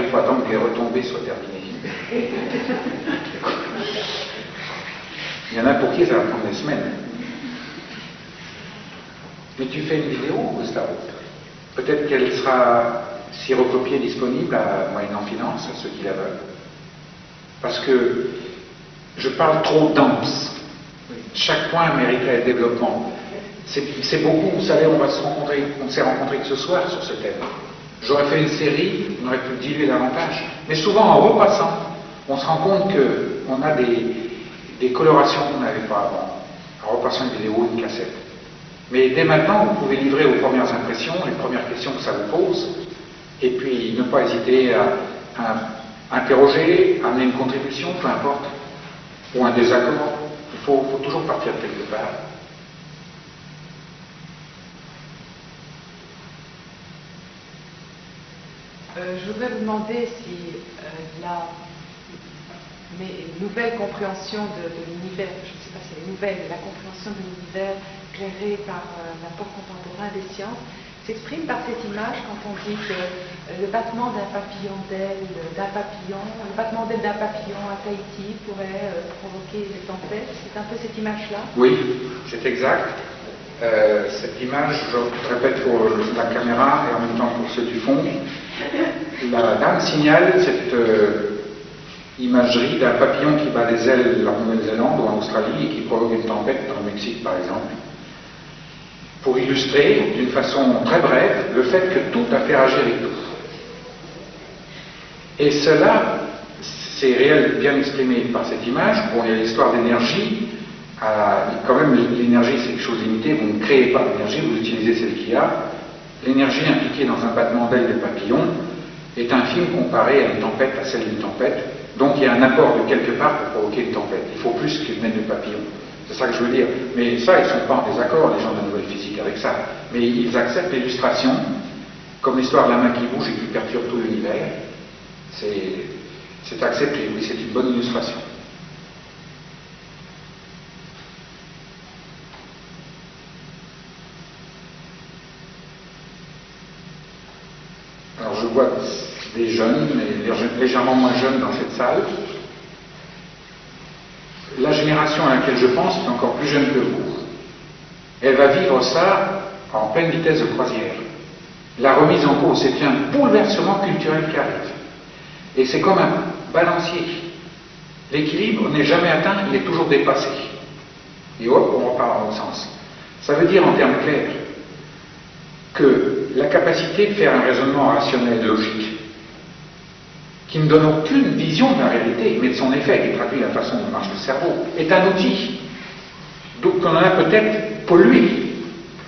il faut attendre que les retombées soient terminées. Il y en a pour qui ça va prendre des semaines. Mais tu fais une vidéo, Gustavo. Peut-être qu'elle sera, si recopiée, disponible moyennant finance à ceux qui la veulent. Parce que je parle trop dense. Chaque point mériterait développement. C'est beaucoup, vous savez, on s'est rencontrés que ce soir sur ce thème. J'aurais fait une série, on aurait pu le diluer davantage. Mais souvent, en repassant, on se rend compte qu'on a des colorations qu'on n'avait pas avant. En repassant une vidéo, une cassette. Mais dès maintenant, vous pouvez livrer vos premières impressions, les premières questions que ça vous pose, et puis ne pas hésiter à interroger, à amener une contribution, peu importe, ou un désaccord. Il faut toujours partir de quelque part. Je voudrais vous demander si la nouvelle compréhension de l'univers, je ne sais pas si elle est nouvelle, mais la compréhension de l'univers éclairée par l'apport contemporain des sciences s'exprime par cette image quand on dit que le battement d'un papillon d'aile le battement d'aile d'un papillon à Tahiti pourrait provoquer des tempêtes. C'est un peu cette image-là? Oui, c'est exact. Cette image, je répète pour la caméra et en même temps pour ceux du fond, la dame signale cette imagerie d'un papillon qui bat les ailes en Nouvelle-Zélande ou en Australie et qui provoque une tempête dans le Mexique par exemple, pour illustrer d'une façon très brève le fait que tout a fait agir avec tout. Et cela, c'est réel, bien exprimé par cette image. Bon, il y a l'histoire d'énergie. Quand même, l'énergie, c'est quelque chose de limité. Vous ne créez pas l'énergie, vous utilisez celle qu'il y a. L'énergie impliquée dans un battement d'aile de papillon est infime comparée à une tempête, à celle d'une tempête. Donc, il y a un apport de quelque part pour provoquer une tempête. Il faut plus qu'une aile de papillon. C'est ça que je veux dire. Mais ça, ils ne sont pas en désaccord, les gens de la nouvelle physique, avec ça. Mais ils acceptent l'illustration, comme l'histoire de la main qui bouge et qui perturbe tout l'univers. C'est accepté, oui, c'est une bonne illustration. Alors je vois des jeunes, mais légèrement moins jeunes dans cette salle. La génération à laquelle je pense est encore plus jeune que vous. Elle va vivre ça en pleine vitesse de croisière. La remise en cause, c'est un bouleversement culturel qui arrive. Et c'est comme un balancier. L'équilibre n'est jamais atteint, il est toujours dépassé. Et hop, on repart dans l'autre sens. Ça veut dire en termes clairs que la capacité de faire un raisonnement rationnel, logique, qui ne donne aucune vision de la réalité, mais de son effet, qui traduit la façon dont marche le cerveau, est un outil. Donc on en a peut-être pollué.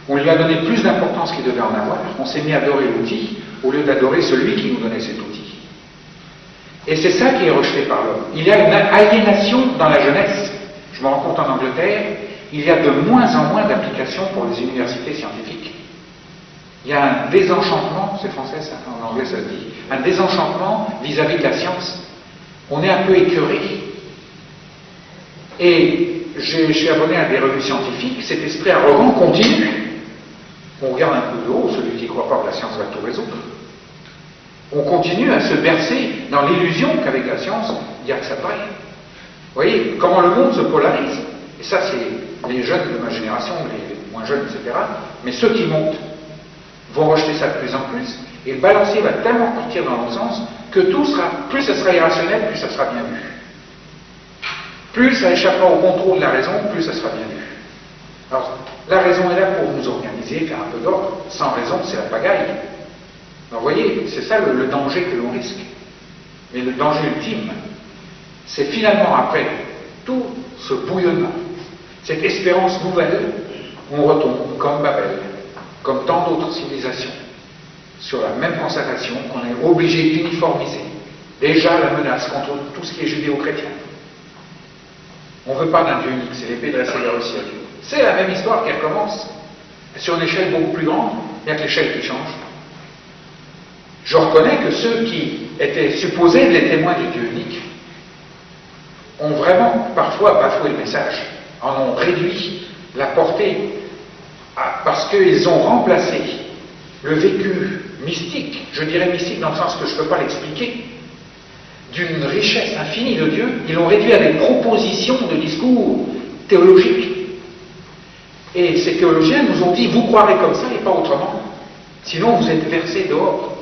On lui a donné plus d'importance qu'il devait en avoir. On s'est mis à adorer l'outil au lieu d'adorer celui qui nous donnait cet outil. Et c'est ça qui est rejeté par l'homme. Il y a une aliénation dans la jeunesse. Je me rends compte en Angleterre, il y a de moins en moins d'applications pour les universités scientifiques. Il y a un désenchantement, c'est français ça, en anglais ça se dit, un désenchantement vis-à-vis de la science. On est un peu écœuré. Et je suis abonné à des revues scientifiques, cet esprit arrogant continue. On regarde un peu de haut, celui qui ne croit pas que la science va tout résoudre. On continue à se bercer dans l'illusion qu'avec la science, il n'y a que ça pareil. Vous voyez comment le monde se polarise. Et ça, c'est les jeunes de ma génération, les moins jeunes, etc. Mais ceux qui montent vont rejeter ça de plus en plus, et le balancier va tellement partir dans l'autre sens que tout sera, plus ça sera irrationnel, plus ça sera bien vu. Plus ça échappera au contrôle de la raison, plus ça sera bien vu. Alors, la raison est là pour nous organiser, faire un peu d'ordre. Sans raison, c'est la pagaille. Alors, vous voyez, c'est ça le danger que l'on risque. Mais le danger ultime, c'est finalement après tout ce bouillonnement, cette espérance nouvelle, on retombe comme Babel, comme tant d'autres civilisations, sur la même constatation qu'on est obligé d'uniformiser déjà la menace contre tout ce qui est judéo-chrétien. On ne veut pas d'un Dieu unique, c'est l'épée dressée vers le ciel. C'est la même histoire qui recommence, sur une échelle beaucoup plus grande, il n'y a que l'échelle qui change. Je reconnais que ceux qui étaient supposés les témoins du Dieu unique ont vraiment parfois bafoué le message, en ont réduit la portée, parce qu'ils ont remplacé le vécu mystique, je dirais mystique dans le sens que je ne peux pas l'expliquer, d'une richesse infinie de Dieu, ils l'ont réduit à des propositions de discours théologiques. Et ces théologiens nous ont dit, vous croirez comme ça et pas autrement, sinon vous êtes versés dehors.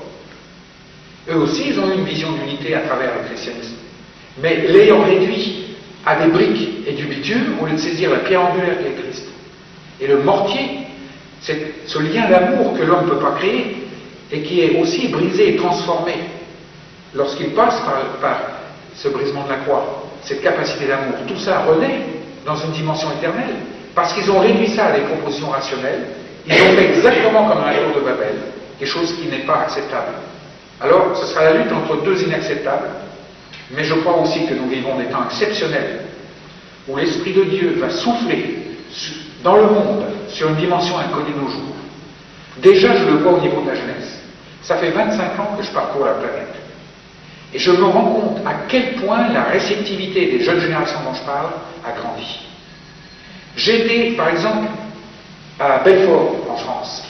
Eux aussi, ils ont eu une vision d'unité à travers le christianisme. Mais l'ayant réduit à des briques et du bitume, au lieu de saisir la pierre angulaire qui est Christ. Et le mortier, c'est ce lien d'amour que l'homme ne peut pas créer et qui est aussi brisé et transformé lorsqu'il passe par ce brisement de la croix, cette capacité d'amour. Tout ça renaît dans une dimension éternelle parce qu'ils ont réduit ça à des propositions rationnelles. Ils ont fait exactement comme dans la tour de Babel, quelque chose qui n'est pas acceptable. Alors, ce sera la lutte entre deux inacceptables, mais je crois aussi que nous vivons des temps exceptionnels où l'Esprit de Dieu va souffler dans le monde sur une dimension inconnue de nos jours. Déjà, je le vois au niveau de la jeunesse. Ça fait 25 ans que je parcours la planète. Et je me rends compte à quel point la réceptivité des jeunes générations dont je parle a grandi. J'étais, par exemple, à Belfort, en France,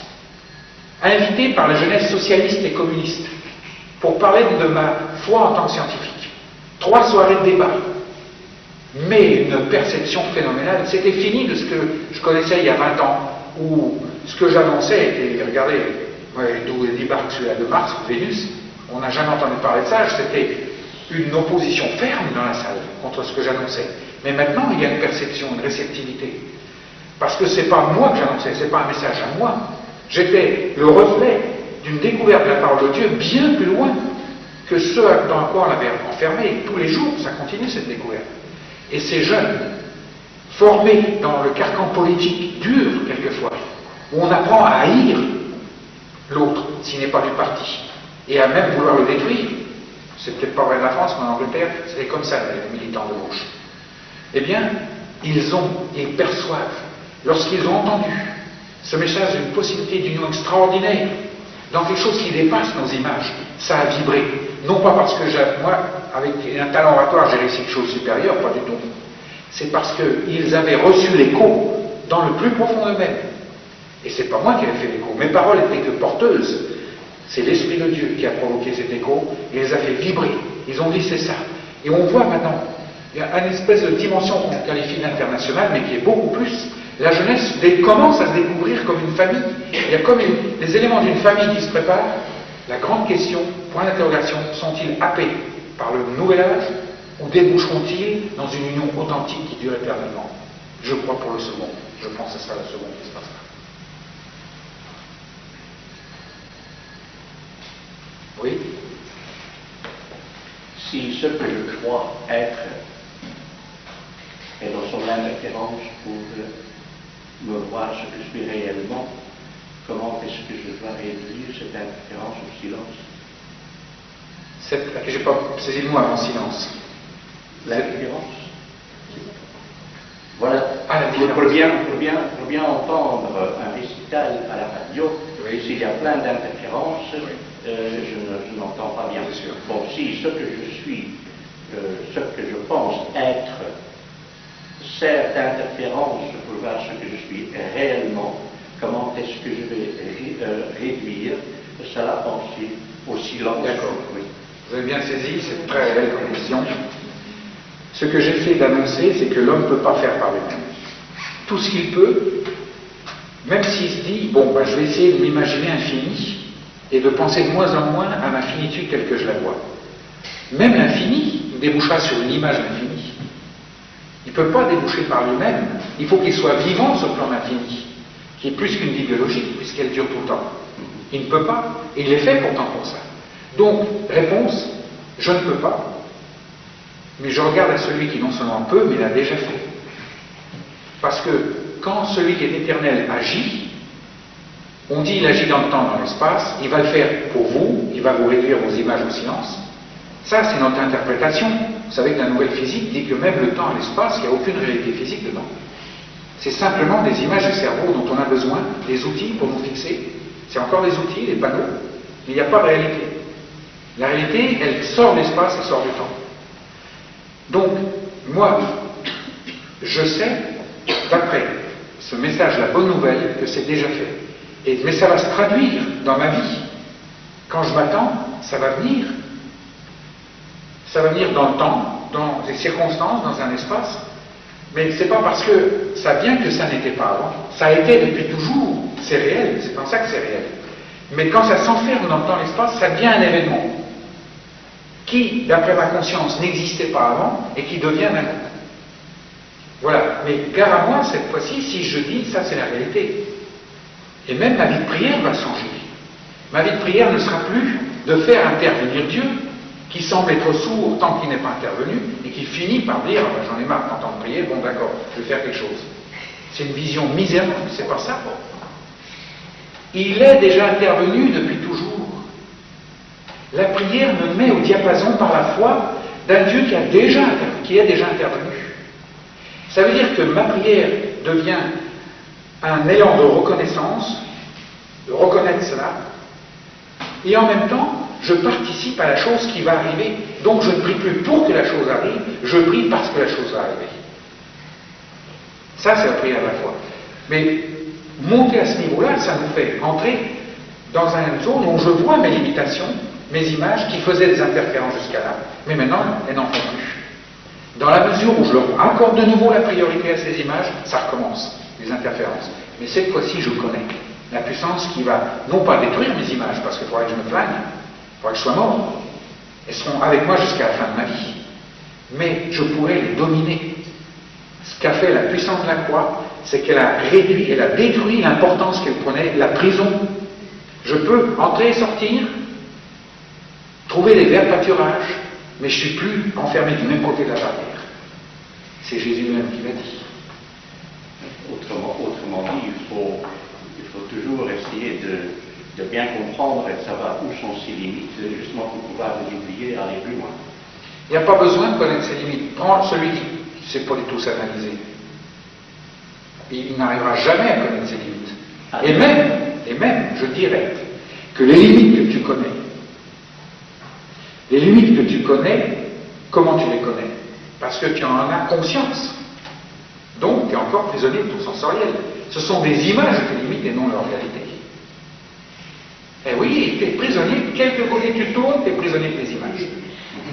invité par la jeunesse socialiste et communiste pour parler de ma foi en tant que scientifique. 3 soirées de débat. Mais une perception phénoménale. C'était fini de ce que je connaissais il y a 20 ans, où ce que j'annonçais était, regardez, d'où est dit de Mars ou Vénus, on n'a jamais entendu parler de ça, c'était une opposition ferme dans la salle contre ce que j'annonçais. Mais maintenant, il y a une perception, une réceptivité. Parce que c'est pas moi que j'annonçais, c'est pas un message à moi. J'étais le reflet d'une découverte de la parole de Dieu bien plus loin que ce dans quoi on l'avait enfermé. Et tous les jours, ça continue cette découverte. Et ces jeunes, formés dans le carcan politique dur quelquefois, où on apprend à haïr l'autre s'il n'est pas du parti, et à même vouloir le détruire, c'est peut-être pas vrai de la France, mais en Angleterre, c'était comme ça les militants de gauche. Eh bien, ils perçoivent, lorsqu'ils ont entendu ce message d'une possibilité d'union extraordinaire, dans quelque chose qui dépasse nos images, ça a vibré. Non pas parce que moi, avec un talent oratoire, j'ai réussi quelque chose de supérieur, pas du tout. C'est parce qu'ils avaient reçu l'écho dans le plus profond d'eux-mêmes. Et c'est pas moi qui ai fait l'écho. Mes paroles étaient que porteuses. C'est l'Esprit de Dieu qui a provoqué cet écho et les a fait vibrer. Ils ont dit c'est ça. Et on voit maintenant, il y a une espèce de dimension qu'on qualifie d'internationale, mais qui est beaucoup plus. La jeunesse commence à se découvrir comme une famille. Il y a comme des éléments d'une famille qui se préparent. La grande question, point d'interrogation, sont-ils happés par le nouvel âge ou déboucheront-ils dans une union authentique qui dure éternellement? Je crois pour le second. Je pense que ce sera le second qui se passera. Oui? Si ce que je crois être est dans son indifférence pour me voir ce que je suis réellement, comment est-ce que je dois réduire cette indifférence au silence? J'ai pas saisi le mot avant silence. L'indifférence. Voilà. Pour bien entendre un récital à la radio, oui. S'il y a plein d'interférences, oui. Je n'entends pas bien. Bien sûr. Bon, si ce que je suis, ce que je pense être, sert d'interférence pour voir ce que je suis réellement, comment est-ce que je vais réduire cela pensée au silence? D'accord. Oui. Vous avez bien saisi, c'est très réel comme question. Ce que j'essaie d'annoncer, c'est que l'homme ne peut pas faire par lui-même. Tout ce qu'il peut, même s'il se dit, bon, je vais essayer de m'imaginer infini et de penser de moins en moins à ma finitude telle que je la vois. Même l'infini débouchera sur une image d'infini. Il ne peut pas déboucher par lui-même. Il faut qu'il soit vivant sur le plan d'infini, qui est plus qu'une vie biologique, puisqu'elle dure tout le temps. Il ne peut pas, et il est fait pourtant pour ça. Donc, réponse, je ne peux pas, mais je regarde à celui qui non seulement peut, mais l'a déjà fait. Parce que quand celui qui est éternel agit, on dit il agit dans le temps, dans l'espace, il va le faire pour vous, il va vous réduire vos images au silence. Ça, c'est notre interprétation. Vous savez que la nouvelle physique dit que même le temps et l'espace, il n'y a aucune réalité physique dedans. C'est simplement des images du cerveau dont on a besoin, des outils pour nous fixer. C'est encore des outils, des panneaux, mais il n'y a pas de réalité. La réalité, elle sort de l'espace, elle sort du temps. Donc, moi, je sais, d'après ce message, la bonne nouvelle, que c'est déjà fait. Mais ça va se traduire dans ma vie. Quand je m'attends, ça va venir. Ça va venir dans le temps, dans des circonstances, dans un espace. Mais c'est pas parce que ça vient que ça n'était pas avant. Ça a été depuis toujours. C'est réel, c'est comme ça que c'est réel. Mais quand ça s'enferme dans le temps et l'espace, ça devient un événement qui, d'après ma conscience, n'existait pas avant et qui devient d'un coup. Voilà. Mais gare à moi, cette fois-ci, si je dis ça, c'est la réalité. Et même ma vie de prière va changer. Ma vie de prière ne sera plus de faire intervenir Dieu, qui semble être sourd tant qu'il n'est pas intervenu, et qui finit par dire ah ben, j'en ai marre d'entendre prier, bon d'accord, je vais faire quelque chose. C'est une vision misérable, c'est pas ça. Il est déjà intervenu depuis toujours. La prière me met au diapason par la foi d'un Dieu qui est déjà intervenu. Ça veut dire que ma prière devient un élan de reconnaissance, de reconnaître cela, et en même temps, je participe à la chose qui va arriver. Donc je ne prie plus pour que la chose arrive, je prie parce que la chose va arriver. Ça, c'est la prière de la foi. Mais monter à ce niveau-là, ça nous fait entrer dans une zone où je vois mes limitations, mes images qui faisaient des interférences jusqu'à là, mais maintenant, elles n'en font plus. Dans la mesure où je leur accorde de nouveau la priorité à ces images, ça recommence, les interférences. Mais cette fois-ci, je connais la puissance qui va, non pas détruire mes images, parce qu'il faudrait que je me plaigne, il faudrait que je sois mort. Elles seront avec moi jusqu'à la fin de ma vie. Mais je pourrais les dominer. Ce qu'a fait la puissance de la croix, c'est qu'elle a réduit, elle a détruit l'importance qu'elle prenait, la prison. Je peux entrer et sortir, trouver des verts pâturages, mais je ne suis plus enfermé du même côté de la barrière. C'est Jésus lui-même qui l'a dit. Autrement dit, il faut toujours essayer de bien comprendre et de savoir où sont ses limites, justement pour pouvoir les oublier et aller plus loin. Il n'y a pas besoin de connaître ses limites. Prends celui qui ne sait pas du tout s'analyser. Il n'arrivera jamais à connaître ses limites. Et même, je dirais, que les limites que tu connais, comment tu les connais? Parce que tu en as conscience. Donc, tu es encore prisonnier de ton sensoriel. Ce sont des images de tes limites et non leur réalité. Eh oui, tu es prisonnier, quelque côté tu tournes, tu es prisonnier de tes images.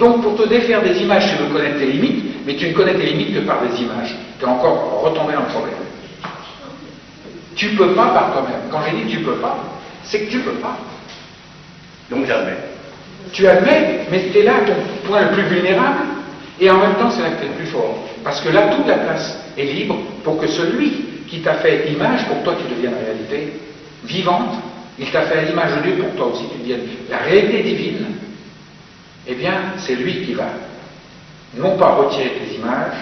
Donc, pour te défaire des images, tu veux connaître tes limites, mais tu ne connais tes limites que par des images. Tu es encore retombé dans le problème. Tu ne peux pas par toi-même. Quand j'ai dit tu ne peux pas, c'est que tu ne peux pas. Donc j'admets. Tu admets, mais tu es là à ton point le plus vulnérable, et en même temps, c'est là que tu es le plus fort. Parce que là, toute la place est libre pour que celui qui t'a fait image, pour toi, tu deviennes réalité vivante. Il t'a fait à l'image de Dieu, pour toi aussi, tu deviennes la réalité divine. Eh bien, c'est lui qui va non pas retirer tes images,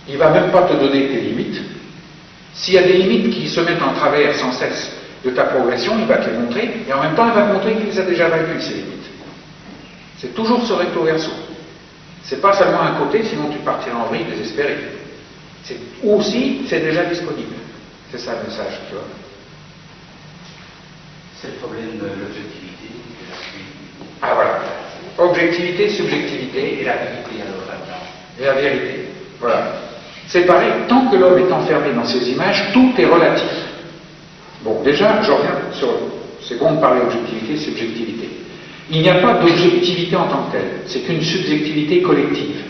il ne va même pas te donner tes limites. S'il y a des limites qui se mettent en travers sans cesse de ta progression, il va te les montrer, et en même temps, il va te montrer qu'il les a déjà vaincues, ces limites. C'est toujours ce recto verso. C'est pas seulement un côté, sinon tu partiras en vrille désespéré. Ou aussi, c'est déjà disponible. C'est ça le message, tu vois. C'est le problème de l'objectivité de la suite. Ah voilà. Objectivité, subjectivité et la vérité. Et la vérité. Voilà. C'est pareil, tant que l'homme est enfermé dans ses images, tout est relatif. Bon, déjà, je reviens sur c'est bon de parler objectivité, subjectivité. Il n'y a pas d'objectivité en tant que telle, c'est qu'une subjectivité collective.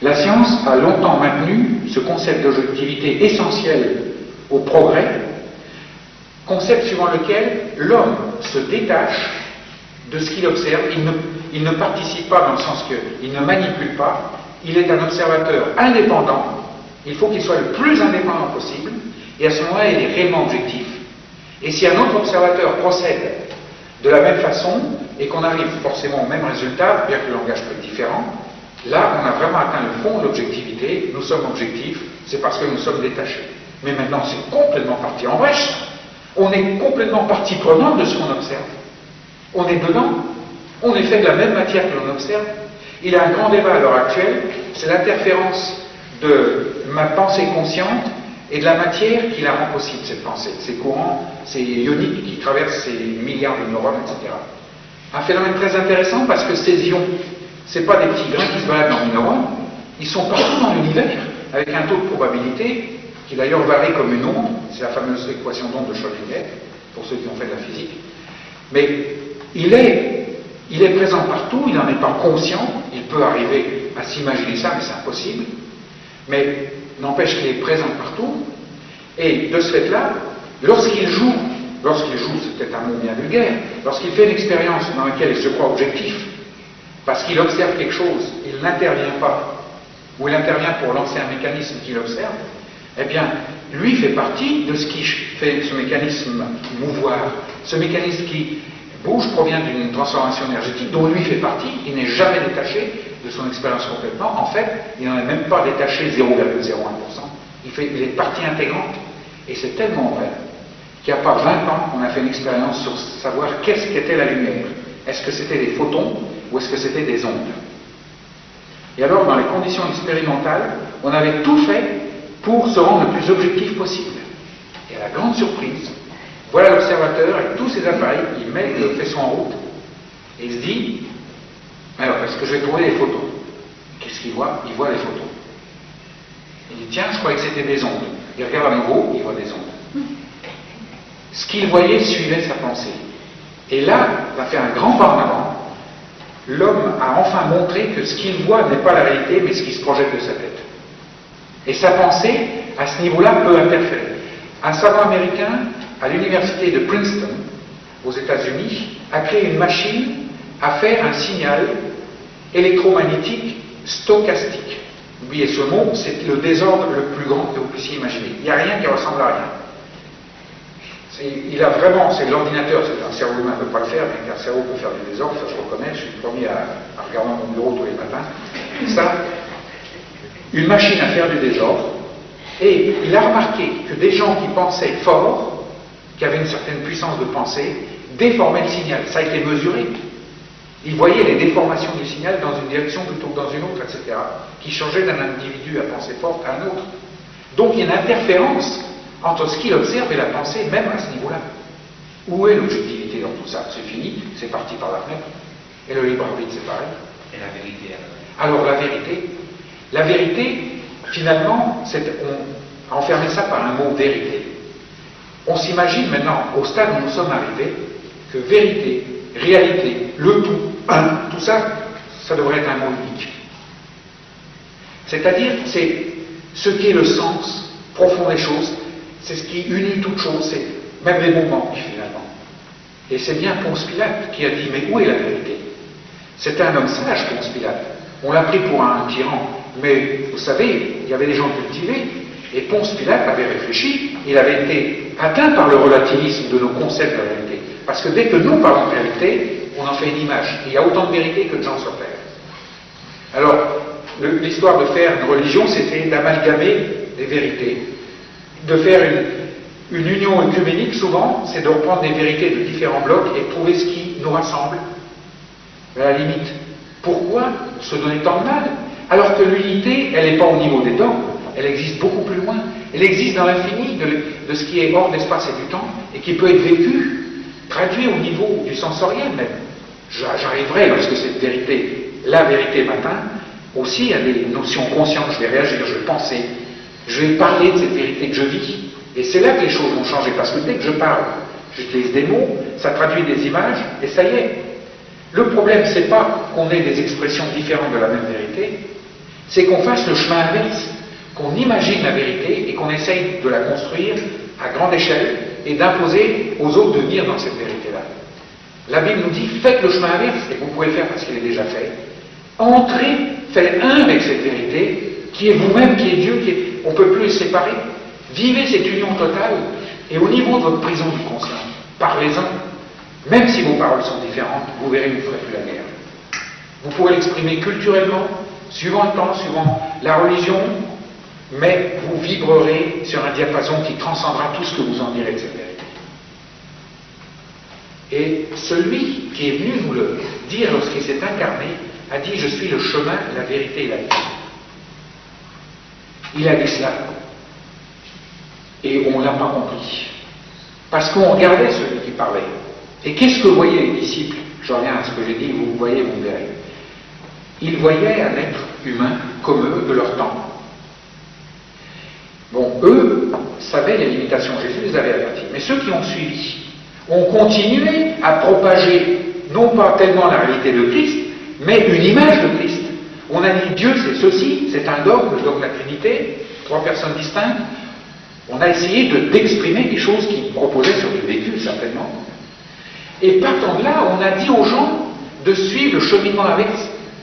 La science a longtemps maintenu ce concept d'objectivité essentiel au progrès, concept suivant lequel l'homme se détache de ce qu'il observe, il ne participe pas dans le sens qu'il ne manipule pas, il est un observateur indépendant, il faut qu'il soit le plus indépendant possible, et à ce moment-là, il est réellement objectif. Et si un autre observateur procède de la même façon, et qu'on arrive forcément au même résultat, bien que le langage peut être différent, là, on a vraiment atteint le fond de l'objectivité, nous sommes objectifs, c'est parce que nous sommes détachés. Mais maintenant, c'est complètement parti en brèche. On est complètement partie prenante de ce qu'on observe. On est dedans, on est fait de la même matière que l'on observe. Il y a un grand débat à l'heure actuelle, c'est l'interférence de ma pensée consciente et de la matière qui la rend possible, cette pensée. Ces courants, ces ioniques qui traversent ces milliards de neurones, etc. Un phénomène très intéressant parce que ces ions, ce n'est pas des petits grains qui se baladent dans les neurones, ils sont partout dans l'univers, avec un taux de probabilité qui d'ailleurs varie comme une onde, c'est la fameuse équation d'onde de Schrödinger, pour ceux qui ont fait de la physique. Mais il est présent partout, il n'en est pas conscient, il peut arriver à s'imaginer ça, mais c'est impossible. Mais n'empêche qu'il est présent partout, et de ce fait-là, lorsqu'il joue, c'est peut-être un mot bien vulgaire, lorsqu'il fait une expérience dans laquelle il se croit objectif, parce qu'il observe quelque chose, il n'intervient pas, ou il intervient pour lancer un mécanisme qu'il observe, eh bien, lui fait partie de ce qui fait ce mécanisme mouvoir. Ce mécanisme qui bouge provient d'une transformation énergétique dont lui fait partie, il n'est jamais détaché de son expérience complètement. En fait, il n'en est même pas détaché 0,01%. Il est partie intégrante. Et c'est tellement vrai qu'il n'y a pas 20 ans qu'on a fait une expérience sur savoir qu'est-ce qu'était la lumière. Est-ce que c'était des photons ou est-ce que c'était des ondes? Et alors, dans les conditions expérimentales, on avait tout fait pour se rendre le plus objectif possible. Et à la grande surprise, voilà l'observateur avec tous ses appareils, il met le faisceau en route, et il se dit, alors, est-ce que je vais trouver les photos? Qu'est-ce qu'il voit? Il voit les photos. Il dit, tiens, je croyais que c'était des ondes. Il regarde à nouveau, il voit des ondes. Ce qu'il voyait suivait sa pensée. Et là, il va faire un grand pas en avant. L'homme a enfin montré que ce qu'il voit n'est pas la réalité, mais ce qui se projette de sa tête. Et sa pensée, à ce niveau-là, peut interférer. Un savant américain, à l'université de Princeton, aux États-Unis, a créé une machine à faire un signal électromagnétique stochastique. Oubliez ce mot, c'est le désordre le plus grand que vous puissiez imaginer. Il n'y a rien qui ressemble à rien. Il a vraiment, c'est l'ordinateur, c'est un cerveau humain ne peut pas le faire, mais qu'un cerveau peut faire du désordre, ça je reconnais, je suis le premier à regarder mon bureau tous les matins. Ça, une machine à faire du désordre, et il a remarqué que des gens qui pensaient fort, qui avaient une certaine puissance de pensée, déformaient le signal. Ça a été mesuré. Il voyait les déformations du signal dans une direction plutôt que dans une autre, etc., qui changeaient d'un individu à pensée forte à un autre. Donc il y a une interférence entre ce qu'il observe et la pensée, même à ce niveau-là. Où est l'objectivité dans tout ça? C'est fini, c'est parti par la fenêtre. Et le libre arbitre, c'est pareil. Et la vérité alors la vérité, finalement, on a enfermé ça par un mot vérité. On s'imagine maintenant, au stade où nous sommes arrivés, que vérité, réalité, le tout, tout ça, ça devrait être un mot unique. C'est-à-dire, c'est ce qui est le sens profond des choses, c'est ce qui unit toutes choses, c'est même les mots manquent finalement. Et c'est bien Ponce Pilate qui a dit, mais où est la vérité? C'était un homme sage, Ponce Pilate. On l'a pris pour un tyran, mais vous savez, il y avait des gens cultivés, et Ponce Pilate avait réfléchi, il avait été atteint par le relativisme de nos concepts de la vérité. Parce que dès que nous parlons de vérité, on en fait une image. Et il y a autant de vérité que de gens sur Terre. Alors, l'histoire de faire une religion, c'était d'amalgamer des vérités. De faire une union œcuménique, souvent, c'est de reprendre des vérités de différents blocs et trouver ce qui nous rassemble. À la limite, pourquoi se donner tant de mal? Alors que l'unité, elle n'est pas au niveau des dogmes, elle existe beaucoup plus loin. Elle existe dans l'infini de ce qui est hors d'espace et du temps et qui peut être vécu, traduit au niveau du sensoriel même. J'arriverai, lorsque cette vérité, la vérité m'atteint, aussi à des notions conscientes. Je vais réagir, je vais penser, je vais parler de cette vérité que je vis. Et c'est là que les choses vont changer, parce que dès que je parle, j'utilise des mots, ça traduit des images, et ça y est. Le problème, c'est pas qu'on ait des expressions différentes de la même vérité, c'est qu'on fasse le chemin inverse, qu'on imagine la vérité et qu'on essaye de la construire à grande échelle et d'imposer aux autres de venir dans cette vérité-là. La Bible nous dit, faites le chemin inverse, et vous pouvez le faire parce qu'il est déjà fait. Entrez, faites un avec cette vérité, qui est vous-même, qui est Dieu, on ne peut plus les séparer. Vivez cette union totale, et au niveau de votre prison du conscient, parlez-en. Même si vos paroles sont différentes, vous verrez, vous ne ferez plus la guerre. Vous pourrez l'exprimer culturellement, suivant le temps, suivant la religion, mais vous vibrerez sur un diapason qui transcendra tout ce que vous en direz de cette vérité. Et celui qui est venu nous le dire lorsqu'il s'est incarné, a dit, je suis le chemin, la vérité et la vie. Il a dit cela. Et on ne l'a pas compris. Parce qu'on regardait celui qui parlait. Et qu'est-ce que voyaient les disciples? Je reviens à ce que j'ai dit, vous voyez, vous verrez. Ils voyaient un être humain comme eux de leur temps. Bon, eux savaient les limitations, Jésus les avait avertis. Mais ceux qui ont suivi ont continué à propager non pas tellement la réalité de Christ, mais une image de Christ. On a dit Dieu c'est ceci, c'est un dogme, le dogme de la Trinité, 3 personnes distinctes. On a essayé d'exprimer des choses qui proposaient sur le vécu, certainement. Et partant de là, on a dit aux gens de suivre le cheminement avec.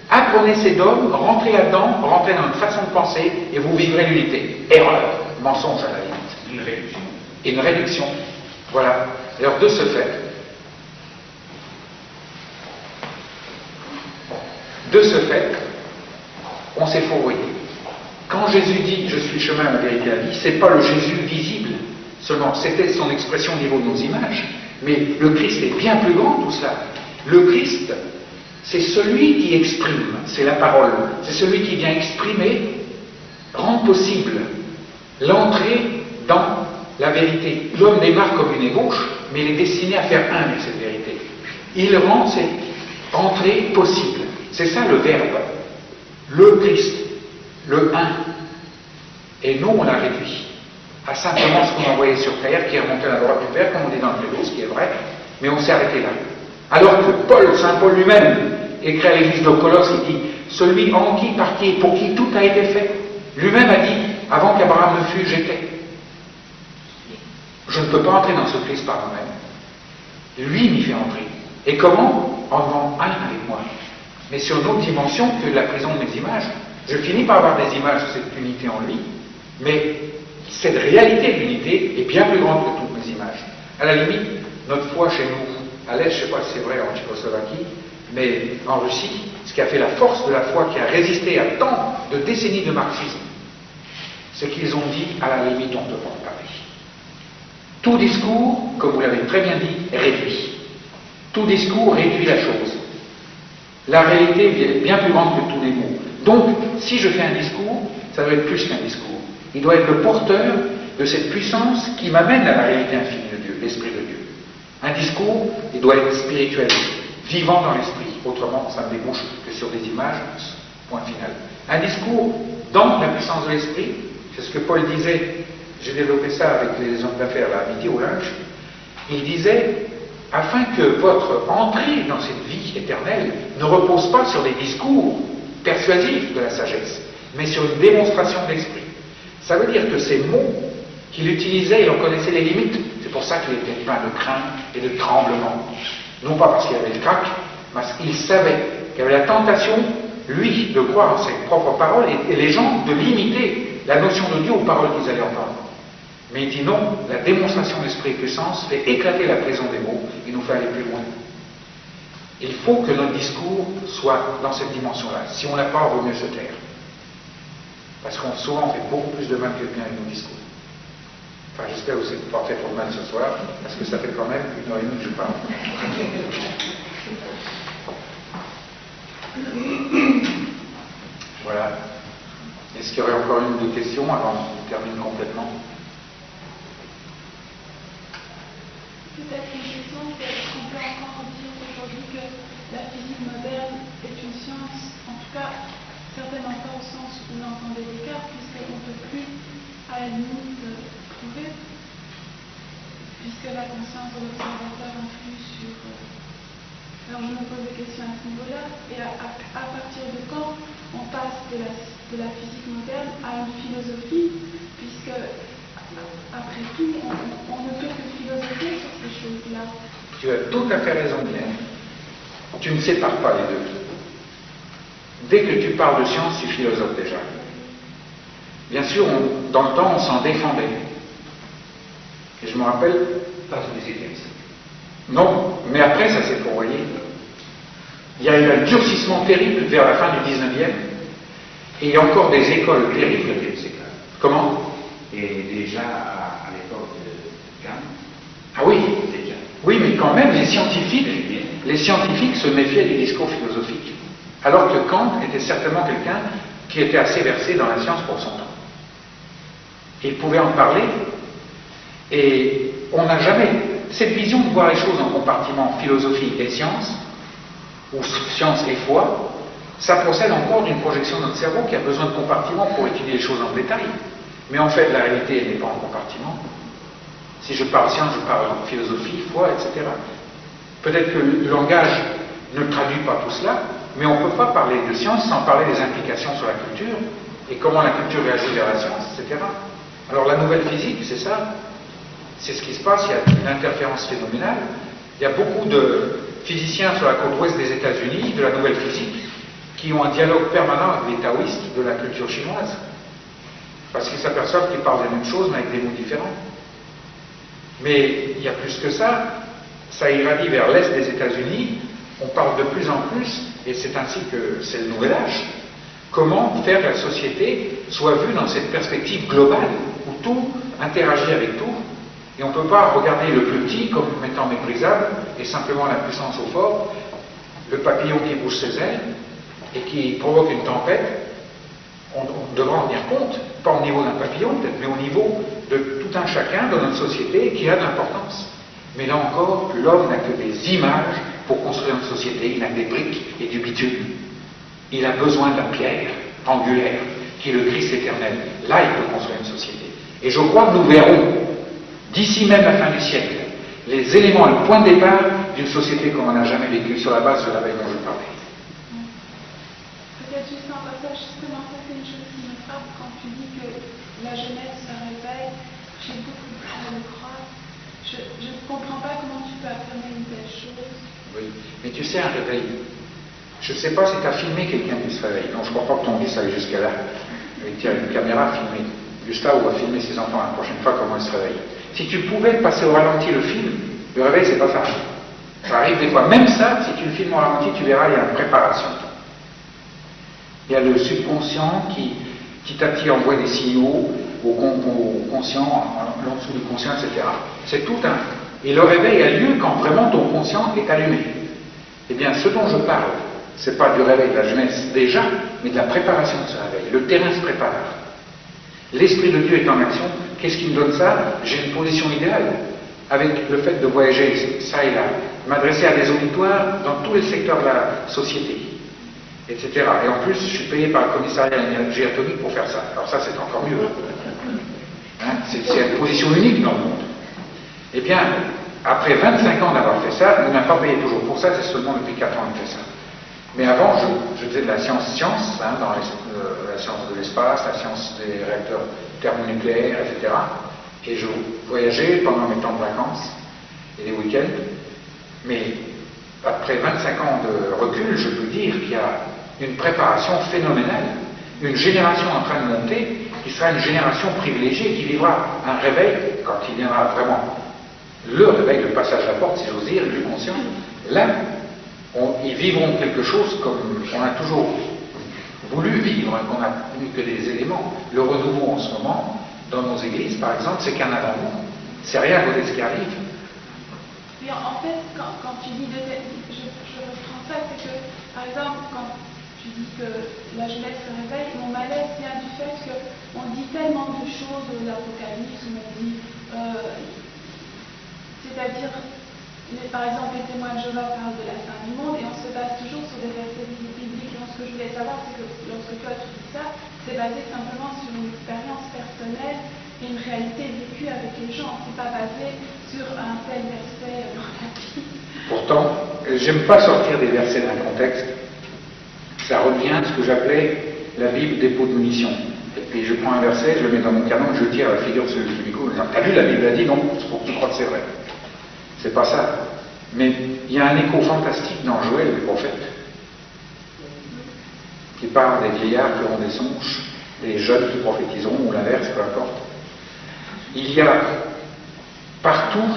Apprenez ces dogmes, rentrez là-dedans, rentrez dans une façon de penser, et vous vivrez l'unité. Erreur, mensonge à la limite. Une réduction. Et une réduction. Voilà. Alors de ce fait, on s'est fourvoyé. Quand Jésus dit « Je suis le chemin, la vérité et la vie », c'est pas le Jésus visible seulement, c'était son expression au niveau de nos images, mais le Christ est bien plus grand tout cela. Le Christ, c'est celui qui exprime, c'est la parole, c'est celui qui vient exprimer, rendre possible l'entrée dans la vérité. L'homme démarre comme une ébauche, mais il est destiné à faire un avec cette vérité. Il rend cette entrée possible. C'est ça le Verbe, le Christ, le un. Et nous, on l'a réduit à simplement ce qu'on envoyait sur terre, qui est remonté à la droite du Père, comme on dit dans le Credo, ce qui est vrai, mais on s'est arrêté là. Alors que Saint Paul lui-même, écrit à l'église de Colosse, il dit « Celui en qui, par qui et pour qui tout a été fait ». Lui-même a dit « Avant qu'Abraham ne fût, j'étais ». Je ne peux pas entrer dans ce Christ par moi-même. Lui m'y fait entrer. Et comment? En devenant un avec moi. Mais sur une autre dimension que la prison de mes images. Je finis par avoir des images de cette unité en lui, mais cette réalité d'unité est bien plus grande que toutes mes images. À la limite, notre foi chez nous, à l'Est, je ne sais pas si c'est vrai en Tchécoslovaquie, mais en Russie, ce qui a fait la force de la foi qui a résisté à tant de décennies de marxisme, c'est qu'ils ont dit, à la limite, on ne peut pas en parler. Tout discours, comme vous l'avez très bien dit, réduit. Tout discours réduit la chose. La réalité est bien plus grande que tous les mots. Donc, si je fais un discours, ça doit être plus qu'un discours. Il doit être le porteur de cette puissance qui m'amène à la réalité infinie de Dieu, l'Esprit de Dieu. Un discours, il doit être spirituel, vivant dans l'esprit. Autrement, ça ne débouche que sur des images, point final. Un discours dans la puissance de l'esprit, c'est ce que Paul disait, j'ai développé ça avec les hommes d'affaires là, à midi au lunch, il disait, afin que votre entrée dans cette vie éternelle ne repose pas sur des discours persuasifs de la sagesse, mais sur une démonstration de l'esprit. Ça veut dire que ces mots qu'il utilisait, il en connaissait les limites. C'est pour ça qu'il était plein de crainte et de tremblement. Non pas parce qu'il avait le crack, mais parce qu'il savait qu'il y avait la tentation, lui, de croire en ses propres paroles et les gens de limiter la notion de Dieu aux paroles qu'ils allaient entendre. Mais il dit non, la démonstration de l'esprit et de puissance fait éclater la prison des mots et nous fait aller plus loin. Il faut que notre discours soit dans cette dimension-là. Si on l'a pas, il vaut mieux se taire. Parce qu'on souvent on fait beaucoup plus de mal que de bien avec nos discours. Enfin, j'espère que vous n'êtes pas fait pour le mal ce soir, parce que ça fait quand même 1h30 que je parle. Voilà. Est-ce qu'il y aurait encore une ou deux questions avant qu'on termine complètement? Peut-être une question, c'est est-ce qu'on peut encore dire aujourd'hui que la physique moderne est une science, en tout cas, certainement pas au sens où l'entend des écarts, puisqu'on ne peut plus, à la limite, prouver, puisque la conscience de l'observateur influe sur... Alors je me pose des questions à ce niveau-là, et à partir de quand on passe de la physique moderne à une philosophie, puisque après tout, on ne peut que philosopher sur ces choses-là. Tu as tout à fait raison, Glenn. Tu ne sépares pas les deux. Dès que tu parles de science, tu philosophes déjà. Bien sûr, dans le temps, on s'en défendait. Et je me rappelle... Pas au XVIIe siècle. Non, mais après, ça s'est fourvoyé. Il y a eu un durcissement terrible vers la fin du 19e, et il y a encore des écoles terribles. Comment? Et déjà à l'époque de Kant. Ah oui, Déjà. oui, mais quand même, les scientifiques se méfiaient du discours philosophique. Alors que Kant était certainement quelqu'un qui était assez versé dans la science pour son temps. Il pouvait en parler, et on n'a jamais... Cette vision de voir les choses en compartiments philosophie et science, ou science et foi, ça procède encore d'une projection de notre cerveau qui a besoin de compartiments pour étudier les choses en détail. Mais en fait, la réalité, elle n'est pas en compartiment. Si je parle science, je parle philosophie, foi, etc. Peut-être que le langage ne traduit pas tout cela, mais on ne peut pas parler de science sans parler des implications sur la culture et comment la culture réagit vers la science, etc. Alors la nouvelle physique, c'est ça. C'est ce qui se passe, il y a une interférence phénoménale. Il y a beaucoup de physiciens sur la côte ouest des États-Unis, de la nouvelle physique, qui ont un dialogue permanent avec les taoïstes de la culture chinoise. Parce qu'ils s'aperçoivent qu'ils parlent des mêmes choses, mais avec des mots différents. Mais il y a plus que ça irradie vers l'est des États-Unis, on parle de plus en plus, et c'est ainsi que c'est le nouvel âge, comment faire que la société soit vue dans cette perspective globale, où tout interagit avec tout, et on ne peut pas regarder le plus petit comme étant méprisable, et simplement la puissance au fort, le papillon qui bouge ses ailes, et qui provoque une tempête. On devra en tenir compte, pas au niveau d'un papillon peut-être, mais au niveau de tout un chacun de notre société qui a de l'importance. Mais là encore, l'homme n'a que des images pour construire une société, il n'a que des briques et du bitume. Il a besoin de la pierre angulaire, qui est le Christ éternel. Là, il peut construire une société. Et je crois que nous verrons, d'ici même la fin du siècle, les éléments, le point de départ d'une société comme on n'a jamais vécu sur la base de la veille dont je parlais. Peut-être juste un passage, justement, ça c'est une chose qui me frappe quand tu dis que la jeunesse se réveille. J'ai beaucoup de mal à le croire. Je ne comprends pas comment tu peux affirmer une telle chose. Oui, mais tu sais, un réveil. Je ne sais pas si tu as filmé quelqu'un qui se réveille. Non, je ne crois pas que ton fils aille jusqu'à là. Il tient une caméra filmée. Gustave va filmer ses enfants la prochaine fois comment ils se réveillent. Si tu pouvais passer au ralenti le film, le réveil, c'est pas ça. Ça arrive des fois. Même ça, si tu le filmes au ralenti, tu verras, il y a une préparation. Il y a le subconscient qui petit à petit envoie des signaux au conscient, en dessous du conscient, etc. C'est tout un... Et le réveil a lieu quand vraiment ton conscient est allumé. Eh bien, ce dont je parle, c'est pas du réveil de la jeunesse déjà, mais de la préparation de ce réveil. Le terrain se prépare. L'Esprit de Dieu est en action. Qu'est-ce qui me donne ça? J'ai une position idéale. Avec le fait de voyager ça et là, m'adresser à des auditoires dans tous les secteurs de la société, etc. Et en plus, je suis payé par le commissariat à l'énergie atomique pour faire ça. Alors ça, c'est encore mieux. Hein, c'est une position unique dans le monde. Eh bien, après 25 ans d'avoir fait ça, on n'a pas payé toujours pour ça, c'est seulement depuis 4 ans que je fais ça. Mais avant, je faisais de la science-science, hein, dans la science de l'espace, la science des réacteurs thermonucléaires, etc. Et je voyageais pendant mes temps de vacances et les week-ends. Mais après 25 ans de recul, je peux dire qu'il y a une préparation phénoménale, une génération en train de monter, qui sera une génération privilégiée, qui vivra un réveil, quand il viendra vraiment le réveil, le passage à la porte, si j'ose dire, du conscient. Là, ils vivront quelque chose comme on a toujours voulu vivre, qu'on n'a eu que des éléments. Le renouveau en ce moment, dans nos églises, par exemple, c'est qu'un avant-goût. C'est rien à côté de ce qui arrive. Et en fait, quand tu dis, je reprends ça, c'est que, par exemple, quand tu dis que la jeunesse se réveille, mon malaise vient du fait qu'on dit tellement de choses de l'Apocalypse, on dit, c'est-à-dire, par exemple, les témoins de Jéhovah parlent de la fin du monde et on se base toujours sur des versets bibliques. Donc, ce que je voulais savoir, c'est que lorsque toi tu dis ça, c'est basé simplement sur une expérience personnelle et une réalité vécue avec les gens. C'est pas basé sur un tel verset dans la Bible. Pourtant, j'aime pas sortir des versets d'un contexte. Ça revient à ce que j'appelais la Bible dépôt de munitions. Et puis je prends un verset, je le mets dans mon canon, je tire à la figure de celui qui m'écoute en disant, t'as vu, la Bible a dit, non, c'est pour que tu crois que c'est vrai. C'est pas ça. Mais il y a un écho fantastique dans Joël, le prophète, qui parle des vieillards qui auront des songes, des jeunes qui prophétiseront, ou l'inverse, peu importe. Il y a partout,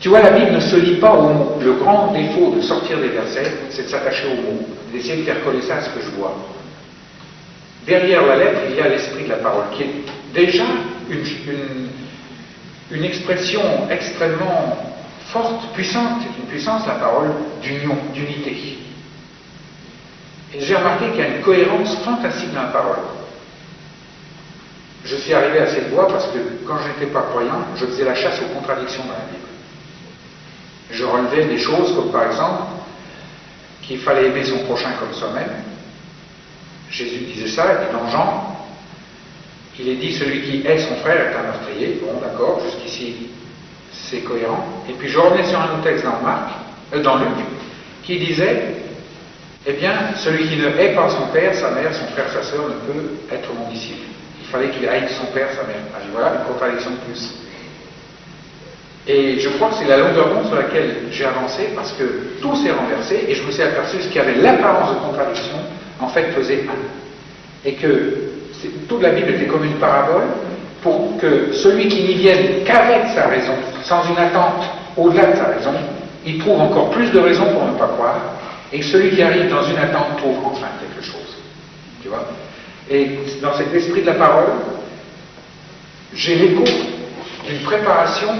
tu vois, la Bible ne se lit pas aux mots. Le grand défaut de sortir des versets, c'est de s'attacher aux mots, d'essayer de faire coller ça à ce que je vois. Derrière la lettre, il y a l'esprit de la parole, qui est déjà une expression extrêmement forte, puissante. C'est une puissance, la parole, d'union, d'unité. Et j'ai remarqué qu'il y a une cohérence fantastique dans la parole. Je suis arrivé à cette voie parce que quand je n'étais pas croyant, je faisais la chasse aux contradictions dans la Bible. Je relevais des choses comme par exemple qu'il fallait aimer son prochain comme soi-même. Jésus disait ça, et puis dans Jean, il est dit celui qui hait son frère est un meurtrier. Bon, d'accord, jusqu'ici c'est cohérent. Et puis je revenais sur un autre texte dans Luc, qui disait, eh bien, celui qui ne hait pas son père, sa mère, son frère, sa sœur, ne peut être mon disciple. Il fallait qu'il haïsse son père, sa mère. Alors, voilà une contradiction de plus. Et je crois que c'est la longueur d'onde sur laquelle j'ai avancé, parce que tout s'est renversé, et je me suis aperçu que ce qui avait l'apparence de contradiction, en fait, faisait un. Et que toute la Bible était comme une parabole, pour que celui qui n'y vienne qu'avec sa raison, sans une attente au-delà de sa raison, il trouve encore plus de raisons pour ne pas croire, et que celui qui arrive dans une attente trouve enfin quelque chose. Tu vois? Et dans cet esprit de la parole, j'ai l'écho d'une préparation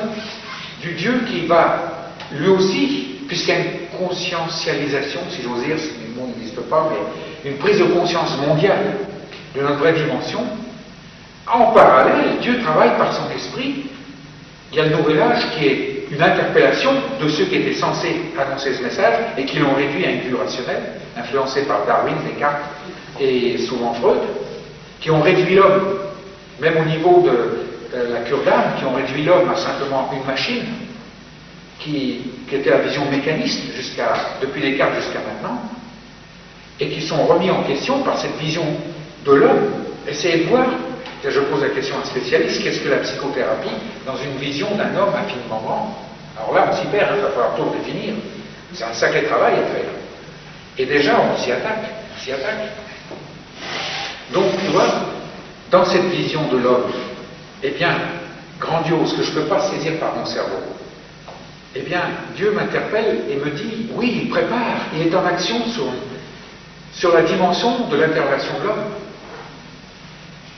du Dieu qui va, lui aussi, puisqu'il y a une conscientialisation, si j'ose dire, le mot n'existe pas, mais une prise de conscience mondiale de notre vraie dimension, en parallèle, Dieu travaille par son esprit. Il y a le nouvel âge qui est une interpellation de ceux qui étaient censés annoncer ce message et qui l'ont réduit à une vue rationnelle, influencés par Darwin, Descartes et souvent Freud, qui ont réduit l'homme, même au niveau de la cure d'âme, qui ont réduit l'homme à simplement une machine, qui était la vision mécaniste depuis Descartes jusqu'à maintenant, et qui sont remis en question par cette vision de l'homme. Essayez de voir. Je pose la question à un spécialiste, qu'est-ce que la psychothérapie dans une vision d'un homme infiniment grand? Alors là, on s'y perd, il va falloir tout redéfinir. C'est un sacré travail à faire. Et déjà, on s'y attaque. Donc, tu vois, dans cette vision de l'homme, eh bien, grandiose, que je ne peux pas saisir par mon cerveau, eh bien, Dieu m'interpelle et me dit, oui, il prépare, il est en action sur la dimension de l'intervention de l'homme.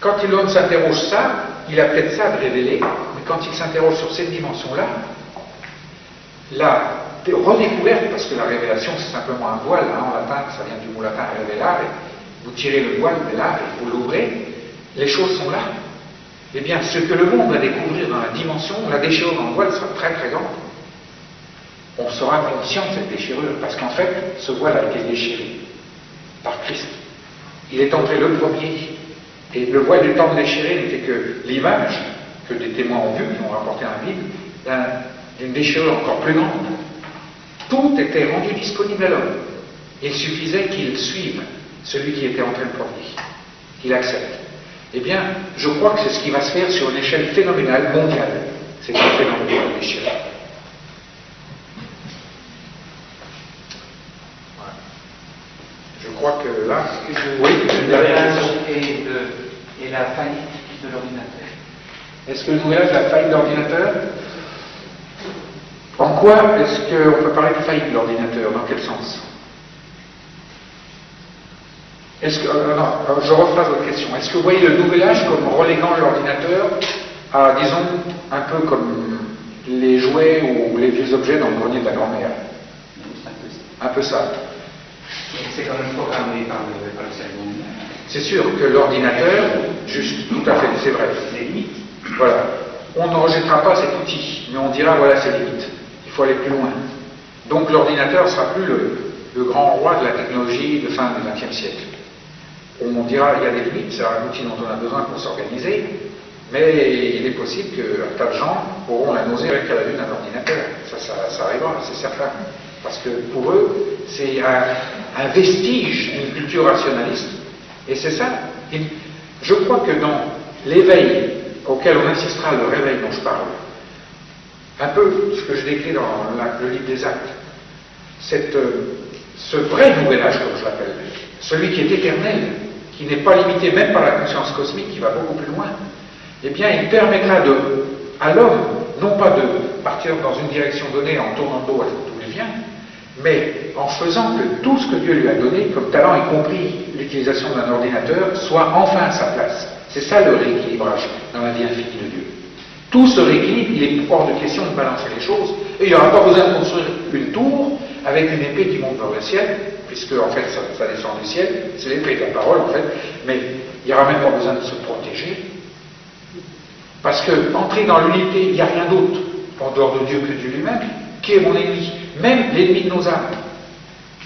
Quand l'homme s'interroge ça, il a peut-être ça de révéler, mais quand il s'interroge sur cette dimension-là, la redécouverte, parce que la révélation c'est simplement un voile, hein, en latin, ça vient du mot latin révélare, et vous tirez le voile de là et vous l'ouvrez, les choses sont là. Eh bien, ce que le monde va découvrir dans la dimension, la déchirure dans le voile sera très très grande. On sera conscient de cette déchirure, parce qu'en fait, ce voile a été déchiré par Christ. Il est entré le premier. Et le voile étant déchiré n'était que l'image que des témoins ont vu, qui ont rapporté dans la Bible, d'une déchirure encore plus grande. Tout était rendu disponible à l'homme. Il suffisait qu'il suive celui qui était entré le premier, qu'il accepte. Eh bien, je crois que c'est ce qui va se faire sur une échelle phénoménale, mondiale. C'est un phénomène de déchirure. Voilà. Je crois que là, oui, le nouvel et la faillite de l'ordinateur. Est-ce que le nouvel âge a la faillite de l'ordinateur? En quoi est-ce qu'on peut parler de faillite de l'ordinateur? Dans quel sens? Est-ce que, non, je rephrase votre question. Est-ce que vous voyez le nouvel âge comme reléguant l'ordinateur à, disons, un peu comme les jouets ou les vieux objets dans le grenier de la grand-mère? Un peu ça. C'est quand même programmé par le cerveau humain. C'est sûr que l'ordinateur, juste, tout à fait, c'est vrai, les limites. Voilà. On ne rejettera pas cet outil, mais on dira, voilà ses limites. Il faut aller plus loin. Donc l'ordinateur ne sera plus le grand roi de la technologie de fin du XXe siècle. On dira, il y a des limites, c'est un outil dont on a besoin pour s'organiser, mais il est possible qu'un tas de gens auront la nausée avec la vue d'un ordinateur. Ça arrivera, c'est certain. Parce que pour eux, c'est un vestige d'une culture rationaliste. Et c'est ça. Et je crois que dans l'éveil auquel on insistera, le réveil dont je parle, un peu ce que je décris dans le livre des Actes, ce vrai nouvel âge, comme je l'appelle, celui qui est éternel, qui n'est pas limité même par la conscience cosmique, qui va beaucoup plus loin, eh bien, il permettra à l'homme, non pas de partir dans une direction donnée en tournant le dos à d'où il vient, mais en faisant que tout ce que Dieu lui a donné comme talent, y compris l'utilisation d'un ordinateur, soit enfin à sa place. C'est ça le rééquilibrage dans la vie infinie de Dieu. Tout se rééquilibre, il est hors de question de balancer les choses, et il n'y aura pas besoin de construire une tour avec une épée qui monte vers le ciel, puisque en fait ça descend du ciel, c'est l'épée de la parole en fait, mais il n'y aura même pas besoin de se protéger, parce que entrer dans l'unité, il n'y a rien d'autre en dehors de Dieu que Dieu lui-même, qui est mon ennemi, même l'ennemi de nos âmes,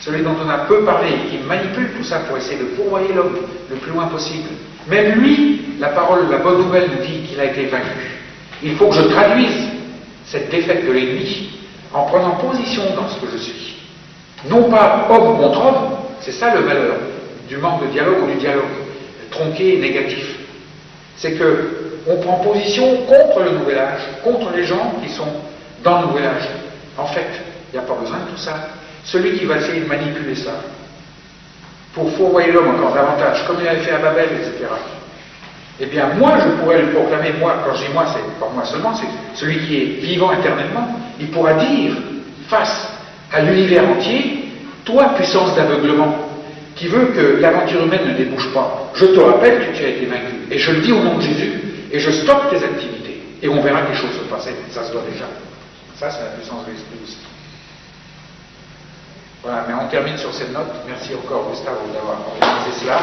celui dont on a peu parlé, qui manipule tout ça pour essayer de pourvoyer l'homme le plus loin possible. Même lui, la parole, la bonne nouvelle nous dit qu'il a été vaincu. Il faut que je traduise cette défaite de l'ennemi en prenant position dans ce que je suis. Non pas homme contre homme, c'est ça le malheur du manque de dialogue ou du dialogue tronqué et négatif. C'est que on prend position contre le nouvel âge, contre les gens qui sont dans le nouvel âge. En fait, il n'y a pas besoin de tout ça. Celui qui va essayer de manipuler ça, pour fourvoyer l'homme encore davantage, comme il avait fait à Babel, etc., eh bien, moi, je pourrais le proclamer, moi, quand je dis moi, c'est pas moi seulement, c'est celui qui est vivant éternellement, il pourra dire, face à l'univers entier, toi, puissance d'aveuglement, qui veut que l'aventure humaine ne débouche pas, je te rappelle que tu as été vaincu, et je le dis au nom de Jésus, et je stoppe tes activités, et on verra que les choses se passer, ça se doit déjà. Ça, c'est la puissance de l'Esprit aussi. Voilà, mais on termine sur cette note. Merci encore, Gustavo, d'avoir organisé cela.